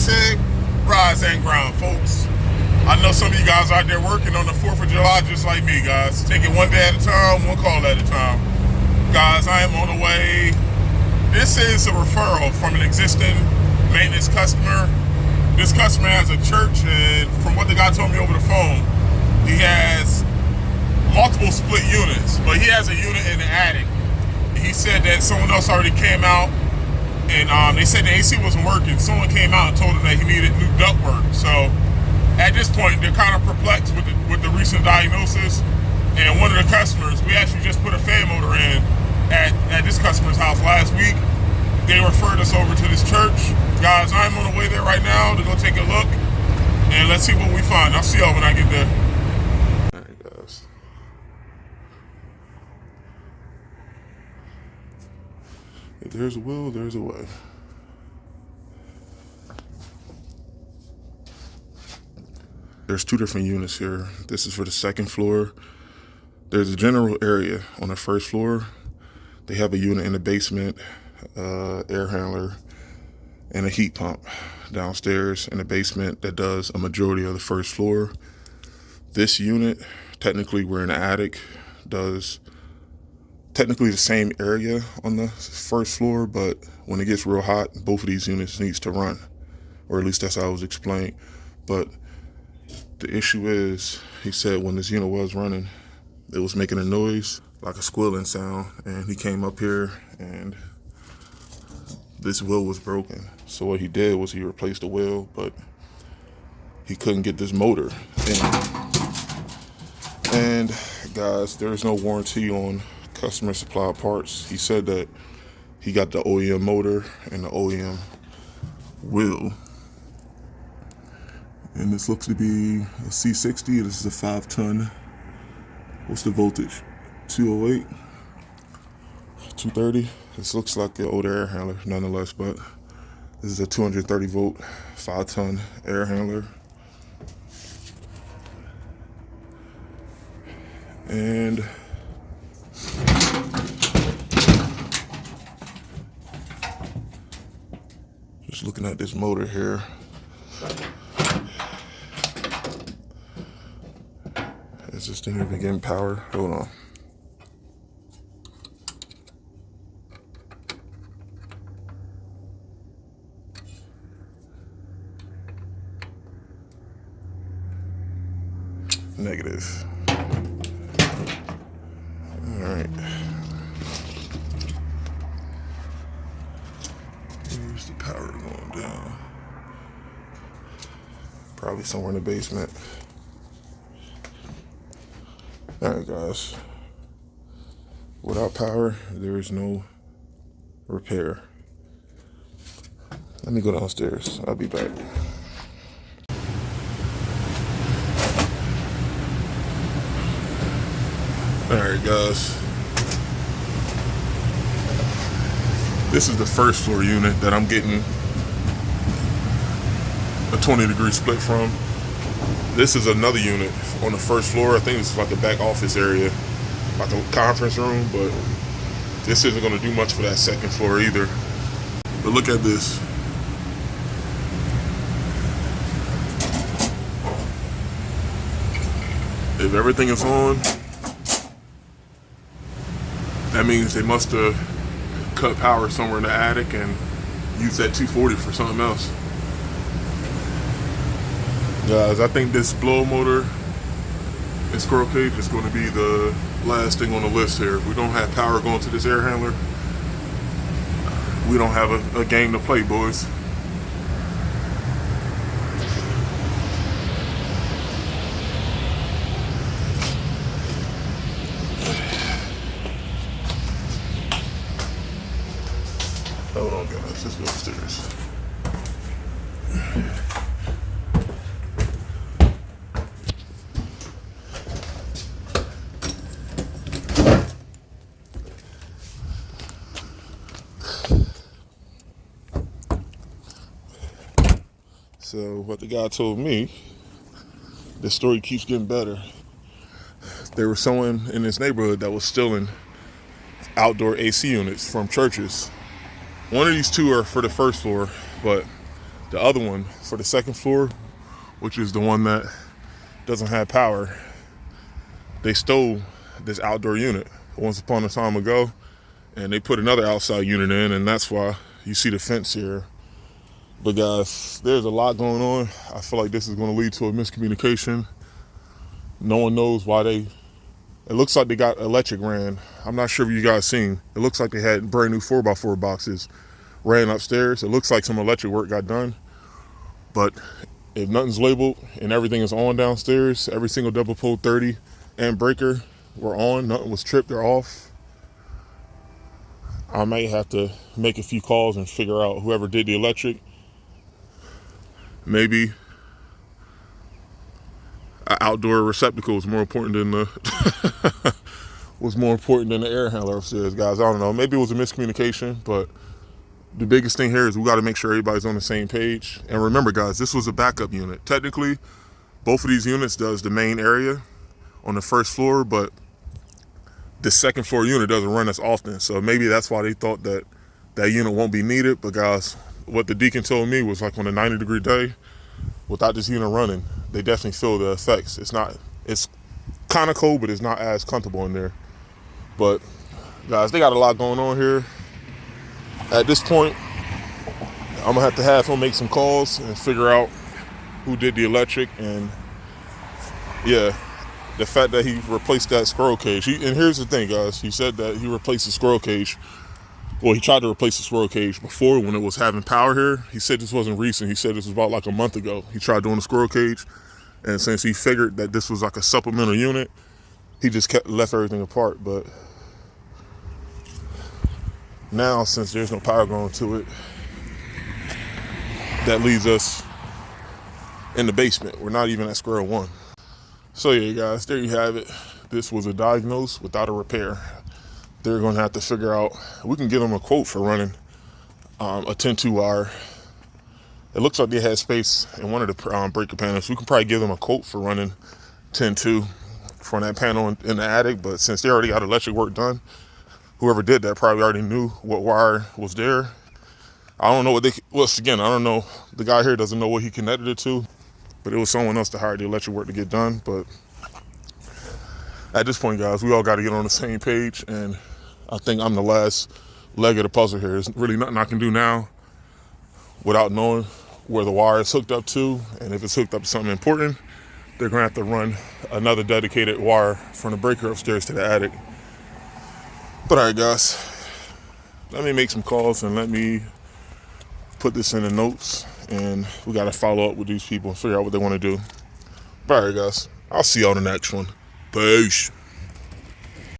say? Rise and grind, folks. I know some of you guys out there working on the 4th of July just like me, guys. Take it one day at a time, one call at a time. Guys, I am on the way. This is a referral from an existing maintenance customer. This customer has a church, and from what the guy told me over the phone, he has multiple split units, but he has a unit in the attic. He said that someone else already came out, and they said the AC wasn't working. Someone came out and told him that he needed new ductwork. So at this point, they're kind of perplexed with the recent diagnosis. And one of the customers, we actually just put a fan motor in at this customer's house last week. They referred us over to this church. Guys, I'm on the way there right now to go take a look, and let's see what we find. I'll see y'all when I get there. All right, guys. If there's a will, there's a way. There's 2 different units here. This is for the 2nd floor. There's a general area on the 1st floor. They have a unit in the basement, air handler, and a heat pump downstairs in the basement that does a majority of the 1st floor. This unit, technically we're in the attic, does technically the same area on the 1st floor, but when it gets real hot, both of these units needs to run, or at least that's how it was explained. But the issue is, he said when this unit was running, it was making a noise like a squealing sound, and he came up here and this wheel was broken. So what he did was he replaced the wheel, but he couldn't get this motor in. And guys, there is no warranty on customer supplied parts. He said that he got the OEM motor and the OEM wheel. And this looks to be a C60. This is a 5-ton. What's the voltage? 208? 230? This looks like an old air handler nonetheless, but this is a 230 volt, 5-ton air handler. And just looking at this motor here. Is this thing even getting power? Hold on. Negative. All right. Here's the power going down. Probably somewhere in the basement. All right, guys. Without power, there is no repair. Let me go downstairs. I'll be back. All right, guys. This is the 1st floor unit that I'm getting a 20-degree split from. This is another unit on the 1st floor. I think it's like a back office area, like a conference room, but this isn't going to do much for that 2nd floor either. But look at this. If everything is on, that means they must have cut power somewhere in the attic and used that 240 for something else. Guys, I think this blow motor and squirrel cage is going to be the last thing on the list here. If we don't have power going to this air handler, we don't have a game to play, boys. Hold on, guys. Let's go upstairs. So what the guy told me, the story keeps getting better. There was someone in this neighborhood that was stealing outdoor AC units from churches. One of these 2 are for the 1st floor, but The other one for the second floor, which is the one that doesn't have power, they stole this outdoor unit once upon a time ago, and they put another outside unit in, and that's why you see the fence here. But guys, there's a lot going on. I feel like this is going to lead to a miscommunication. No one knows why it looks like they got electric ran. I'm not sure if you guys seen. It looks like they had brand new 4x4 boxes ran upstairs. It looks like some electric work got done. But if nothing's labeled and everything is on downstairs, every single double pole 30 and breaker were on, nothing was tripped or off, I might have to make a few calls and figure out whoever did the electric. Maybe an outdoor receptacle was more important than the air handler upstairs, guys. I don't know. Maybe it was a miscommunication, but the biggest thing here is we got to make sure everybody's on the same page. And remember, guys, this was a backup unit. Technically, both of these units does the main area on the first floor, but the second floor unit doesn't run as often. So maybe that's why they thought that unit won't be needed. But guys, what the deacon told me was like on a 90-degree day, without this unit running, they definitely feel the effects. It's kind of cold, but it's not as comfortable in there. But guys, they got a lot going on here. At this point, I'm gonna have him make some calls and figure out who did the electric. And yeah, the fact that he replaced that squirrel cage. And here's the thing, guys. He said that he replaced the squirrel cage. Well, he tried to replace the squirrel cage before when it was having power here. He said this wasn't recent. He said this was about like a month ago. He tried doing the squirrel cage. And since he figured that this was like a supplemental unit, he just left everything apart. But now, since there's no power going to it, that leaves us in the basement. We're not even at square one. So yeah, guys, there you have it. This was a diagnose without a repair. They're going to have to figure out, we can give them a quote for running a 10-2 wire. It looks like they had space in one of the breaker panels. We can probably give them a quote for running 10-2 from that panel in the attic. But since they already got electric work done, whoever did that probably already knew what wire was there. I don't know I don't know. The guy here doesn't know what he connected it to, but it was someone else to hire the electric work to get done. But at this point, guys, we all got to get on the same page. And I think I'm the last leg of the puzzle here. There's really nothing I can do now without knowing where the wire is hooked up to. And if it's hooked up to something important, they're going to have to run another dedicated wire from the breaker upstairs to the attic. But all right, guys, let me make some calls and let me put this in the notes. And we got to follow up with these people and figure out what they want to do. But all right, guys, I'll see y'all in the next one. Peace.